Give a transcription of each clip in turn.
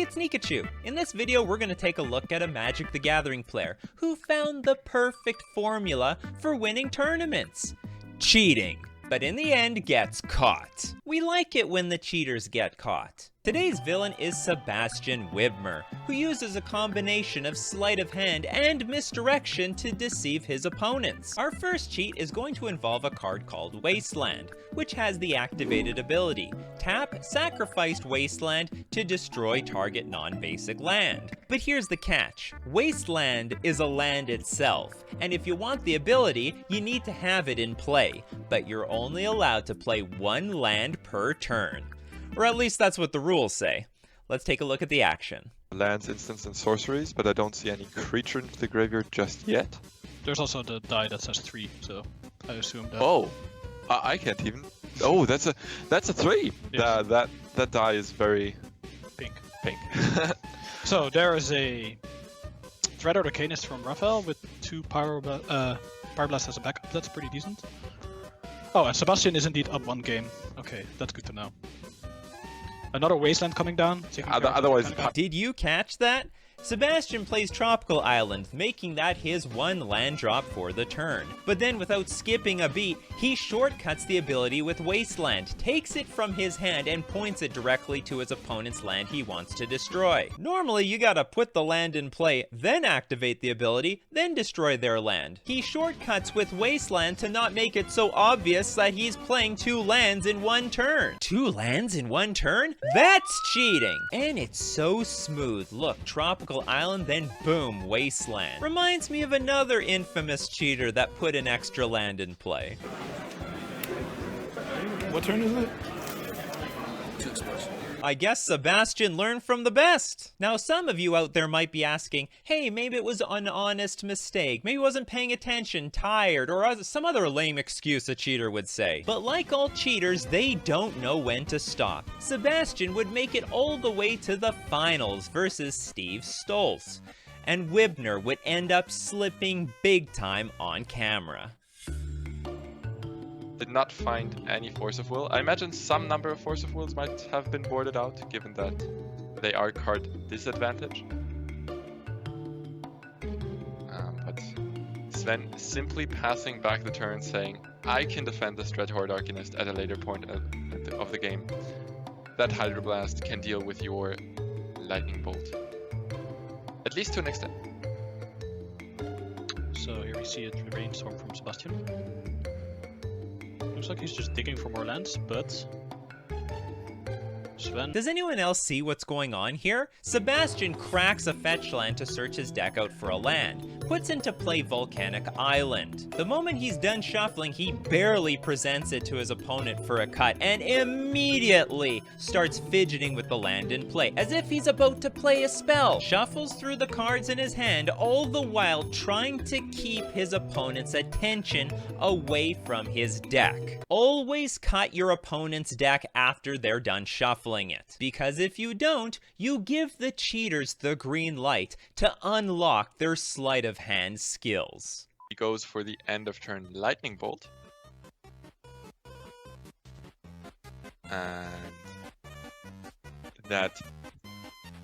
Hey, it's Nikachu. In this video, we're going to take a look at a Magic the Gathering player who found the perfect formula for winning tournaments. Cheating, but in the end gets caught. We like it when the cheaters get caught. Today's villain is Sebastian Wibmer, who uses a combination of sleight of hand and misdirection to deceive his opponents. Our first cheat is going to involve a card called Wasteland, which has the activated ability, tap Sacrificed Wasteland to destroy target non-basic land. But here's the catch, Wasteland is a land itself, and if you want the ability, you need to have it in play, but you're only allowed to play one land per turn. Or at least that's what the rules say. Let's take a look at the action. Lands, instants, and sorceries, but I don't see any creature into the graveyard just yet. There's also the die that says 3, so I assume that. Oh, I can't even. Oh, that's a 3. Yeah. That die is very Pink. pink. So there is a Dreaded Arcanist from Raphael with 2 Pyroblast as a backup. That's pretty decent. Oh, and Sebastian is indeed up 1 game. Okay, that's good to know. Another Wasteland coming down. Otherwise, Did you catch that? Sebastian plays Tropical Island, making that his one land drop for the turn. But then without skipping a beat, he shortcuts the ability with Wasteland, takes it from his hand and points it directly to his opponent's land he wants to destroy. Normally you gotta put the land in play, then activate the ability, then destroy their land. He shortcuts with Wasteland to not make it so obvious that he's playing 2 lands in 1 turn. 2 lands in 1 turn? That's cheating! And it's so smooth. Look, Tropical Island, then boom, Wasteland. Reminds me of another infamous cheater that put an extra land in play. What turn is it? I guess Sebastian learned from the best. Now some of you out there might be asking, hey, maybe it was an honest mistake, maybe wasn't paying attention, tired, or some other lame excuse a cheater would say. But like all cheaters, they don't know when to stop. Sebastian would make it all the way to the finals versus Steve Stolz, and Wibmer would end up slipping big time on camera. did not find any Force of Will. I imagine some number of Force of Wills might have been boarded out, given that they are card disadvantage. But Sven simply passing back the turn, saying, I can defend this Dreadhorde Arcanist at a later point of the game. That Hydroblast can deal with your Lightning Bolt. At least to an extent. So here we see a Rainstorm from Sebastian. Looks like he's just digging for more lands, but Sven. Does anyone else see what's going on here? Sebastian cracks a fetch land to search his deck out for a land, puts into play Volcanic Island. The moment he's done shuffling, he barely presents it to his opponent for a cut, and immediately starts fidgeting with the land in play, as if he's about to play a spell. Shuffles through the cards in his hand, all the while trying to keep his opponent's attention away from his deck. Always cut your opponent's deck after they're done shuffling it, because if you don't, you give the cheaters the green light to unlock their sleight of hand skills. He goes for the end of turn Lightning Bolt. And that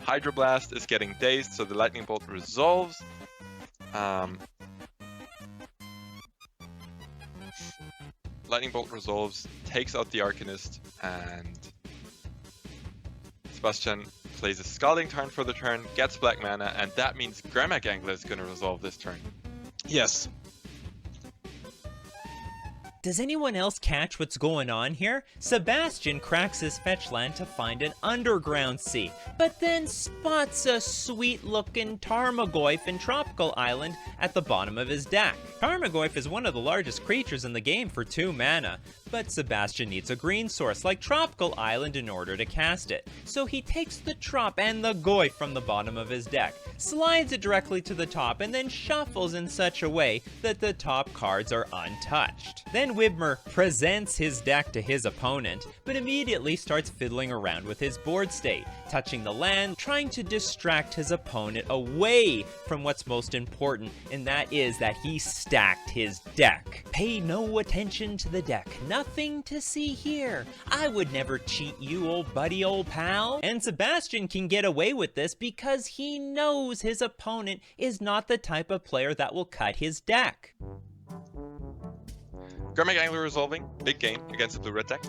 Hydroblast is getting dazed, so the Lightning Bolt resolves. Lightning Bolt resolves, takes out the Arcanist, and Sebastian plays a Scalding Tarn for the turn, gets black mana, and that means Gremmack Angler is going to resolve this turn. Yes. Does anyone else catch what's going on here? Sebastian cracks his fetch land to find an Underground Sea, but then spots a sweet-looking Tarmogoyf in Tropical Island at the bottom of his deck. Tarmogoyf is one of the largest creatures in the game for 2 mana, but Sebastian needs a green source like Tropical Island in order to cast it. So he takes the Trop and the Goyf from the bottom of his deck, slides it directly to the top, and then shuffles in such a way that the top cards are untouched. Then Wibmer presents his deck to his opponent, but immediately starts fiddling around with his board state, touching the land, trying to distract his opponent away from what's most important, and that is that he stacked his deck. Pay no attention to the deck. nothing to see here. I would never cheat you, old buddy, old pal. And Sebastian can get away with this because he knows his opponent is not the type of player that will cut his deck. Gurmag Angler resolving, big game against the blue-red deck.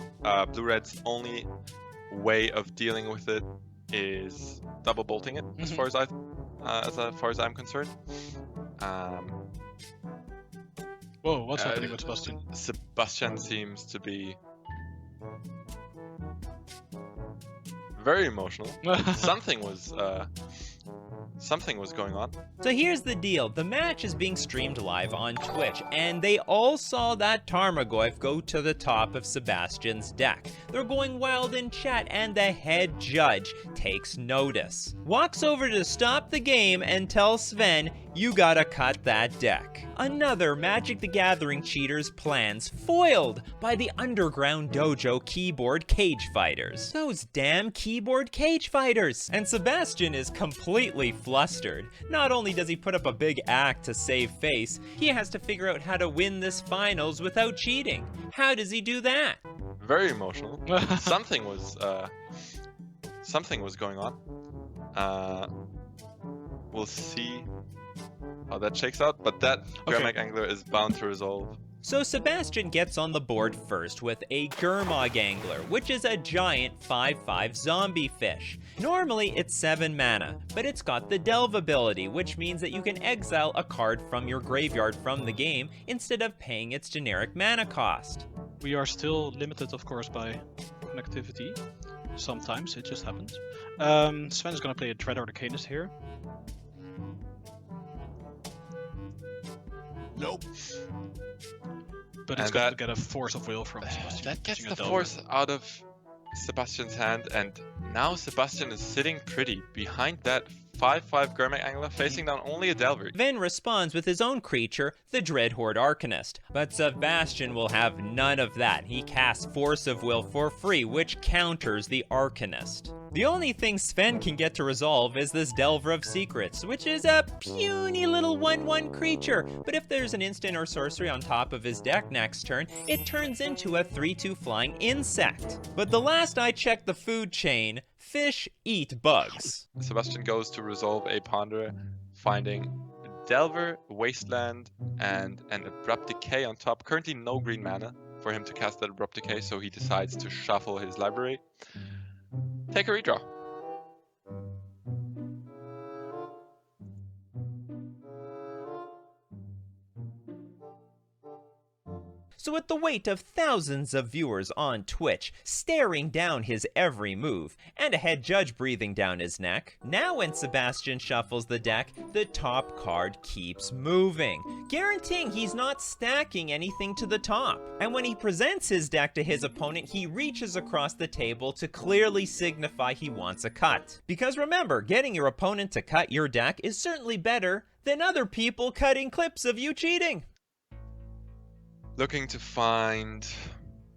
Blue-red's only way of dealing with it is double bolting it, as far as I'm concerned. Whoa, what's happening with Sebastian? Sebastian seems to be very emotional. Something was going on. So here's the deal. The match is being streamed live on Twitch, and they all saw that Tarmogoyf go to the top of Sebastian's deck. They're going wild in chat, and the head judge takes notice. Walks over to stop the game and tells Sven, you gotta cut that deck. Another Magic the Gathering cheater's plans foiled by the underground dojo keyboard cage fighters. Those damn keyboard cage fighters! And Sebastian is completely flustered. Not only does he put up a big act to save face, he has to figure out how to win this finals without cheating. How does he do that? Very emotional. Something was going on. We'll see how that shakes out, but that Gurmag Angler is bound to resolve. So Sebastian gets on the board first with a Gurmag Angler, which is a giant 5/5 zombie fish. Normally it's 7 mana, but it's got the Delve ability, which means that you can exile a card from your graveyard from the game instead of paying its generic mana cost. We are still limited, of course, by connectivity. Sometimes it just happens. Sven is gonna play a Dread Arcanist here. Nope. But it's going to get a Force of Will from Sebastian. That gets the force out of Sebastian's hand, and now Sebastian is sitting pretty behind that 5/5 Gurmag Angler, facing down only a Delver. Sven responds with his own creature, the Dreadhorde Arcanist. But Sebastian will have none of that. He casts Force of Will for free, which counters the Arcanist. The only thing Sven can get to resolve is this Delver of Secrets, which is a puny little 1/1 creature. But if there's an instant or sorcery on top of his deck next turn, it turns into a 3/2 flying insect. But the last I checked the food chain, fish eat bugs. Sebastian goes to resolve a Ponderer, finding Delver, Wasteland, and an Abrupt Decay on top. Currently no green mana for him to cast that Abrupt Decay, so he decides to shuffle his library. Take a redraw. So with the weight of thousands of viewers on Twitch staring down his every move, and a head judge breathing down his neck, now when Sebastian shuffles the deck, the top card keeps moving, guaranteeing he's not stacking anything to the top. And when he presents his deck to his opponent, he reaches across the table to clearly signify he wants a cut. Because remember, getting your opponent to cut your deck is certainly better than other people cutting clips of you cheating. Looking to find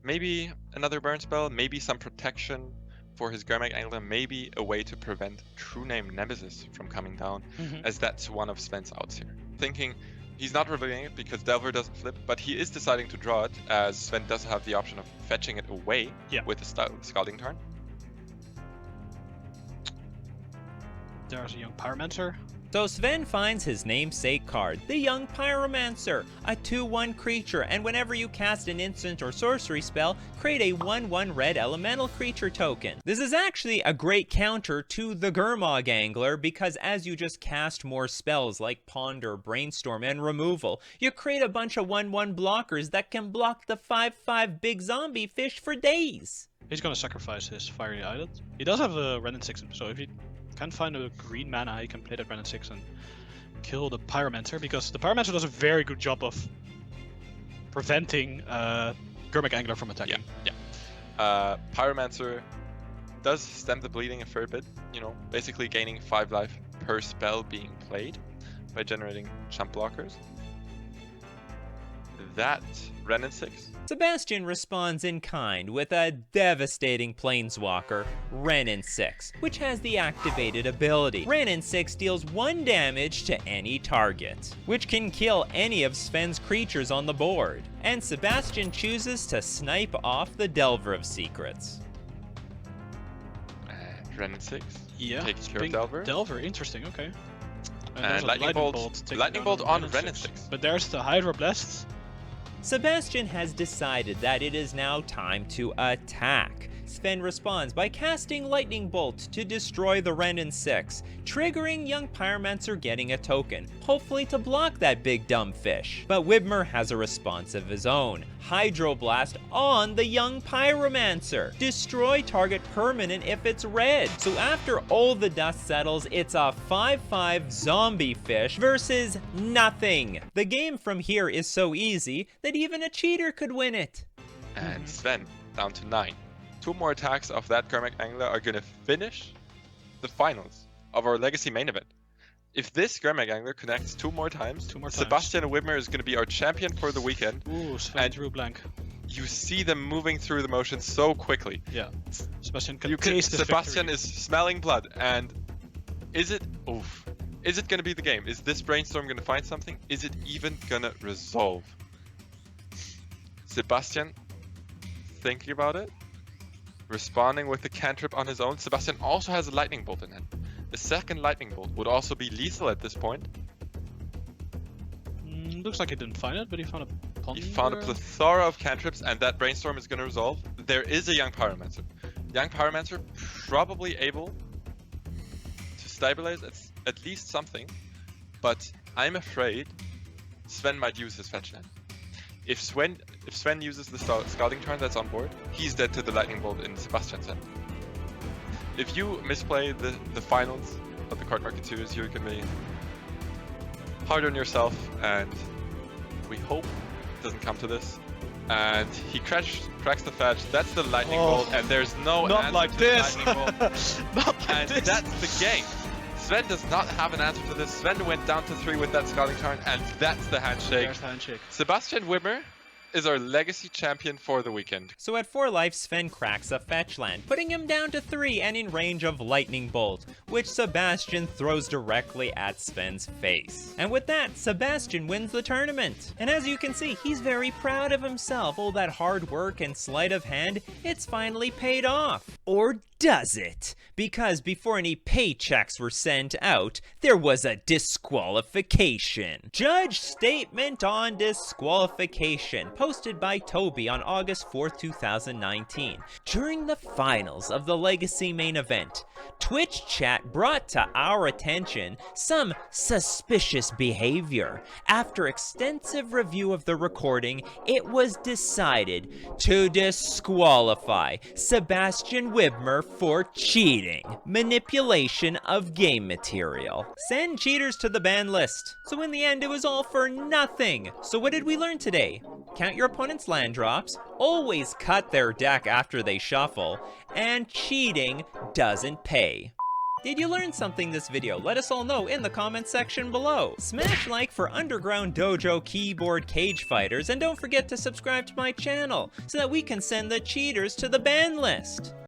maybe another burn spell, maybe some protection for his Gurmag Angler, maybe a way to prevent True Name Nemesis from coming down, as that's one of Sven's outs here. Thinking he's not revealing it because Delver doesn't flip, but he is deciding to draw it, as Sven does have the option of fetching it away with the Scalding Tarn. There's a young Pyromancer. So Sven finds his namesake card, the Young Pyromancer, a 2/1 creature, and whenever you cast an instant or sorcery spell, create a 1/1 red elemental creature token. This is actually a great counter to the Gurmag Angler, because as you just cast more spells like Ponder, Brainstorm, and Removal, you create a bunch of 1/1 blockers that can block the 5/5 big zombie fish for days. He's gonna sacrifice his Fiery Island. He does have a Ren and 6, so if he can find a green mana, he can play that Ren and 6 and kill the Pyromancer, because the Pyromancer does a very good job of preventing Gurmag Angler from attacking. Pyromancer does stem the bleeding a fair bit, you know, basically gaining 5 life per spell being played by generating chump blockers. that Renin 6. Sebastian responds in kind with a devastating Planeswalker, Renin 6, which has the activated ability. Renin 6 deals 1 damage to any target, which can kill any of Sven's creatures on the board. And Sebastian chooses to snipe off the Delver of Secrets. And Renin 6. Yeah. Takes care of Delver. Delver, interesting, okay. And there's a Lightning Bolt. taking Lightning down Bolt on Renin 6. But there's the Hydro Blasts. Sebastian has decided that it is now time to attack. Sven responds by casting Lightning Bolt to destroy the Renin 6, triggering young Pyromancer getting a token, hopefully to block that big dumb fish. But Wibmer has a response of his own. Hydroblast on the young Pyromancer. Destroy target permanent if it's red. So after all the dust settles, it's a 5/5 zombie fish versus nothing. The game from here is so easy that even a cheater could win it. And Sven down to 9. 2 more attacks of that Gurmag Angler are gonna finish the finals of our Legacy main event. If this Gurmag Angler connects 2 more times, Sebastian Wibmer is gonna be our champion for the weekend. Ooh, Sven And drew blank. You see them moving through the motions so quickly. Yeah. Sebastian can You can, taste the Sebastian victory. is smelling blood, and is it gonna be the game? Is this brainstorm gonna find something? Is it even gonna resolve? Sebastian thinking about it, responding with the cantrip on his own. Sebastian also has a lightning bolt in hand. The second lightning bolt would also be lethal at this point. Looks like he didn't find it, but he found a ponder. He found a plethora of cantrips, and that brainstorm is gonna resolve. There is a young Pyromancer. Young Pyromancer probably able to stabilize at least something, but I'm afraid Sven might use his fetch land. If Sven uses the scouting turn that's on board, he's dead to the lightning bolt in Sebastian's hand. If you misplay the finals of the card market series, you're gonna be hard on yourself, and we hope it doesn't come to this. And he cracks the fetch. That's the lightning bolt, and there's no Not answer like to this. the lightning bolt. Not like And this. that's the game. Sven does not have an answer to this. Sven went down to 3 with that scouting turn, and that's the handshake. There's the handshake. Sebastian Wibmer is our legacy champion for the weekend. So at 4 life, Sven cracks a fetch land, putting him down to 3 and in range of Lightning Bolt, which Sebastian throws directly at Sven's face. And with that, Sebastian wins the tournament. And as you can see, he's very proud of himself. All that hard work and sleight of hand, it's finally paid off. Or does it? Because before any paychecks were sent out, there was a disqualification. Judge statement on disqualification, posted by Toby on August 4th, 2019. During the finals of the Legacy main event, Twitch chat brought to our attention some suspicious behavior. After extensive review of the recording, it was decided to disqualify Sebastian Wibmer for cheating, manipulation of game material. Send cheaters to the ban list. So in the end, it was all for nothing. So what did we learn today? Count your opponent's land drops, always cut their deck after they shuffle, and cheating doesn't pay. Did you learn something this video? Let us all know in the comments section below. Smash like for Underground Dojo keyboard cage fighters, and don't forget to subscribe to my channel so that we can send the cheaters to the ban list.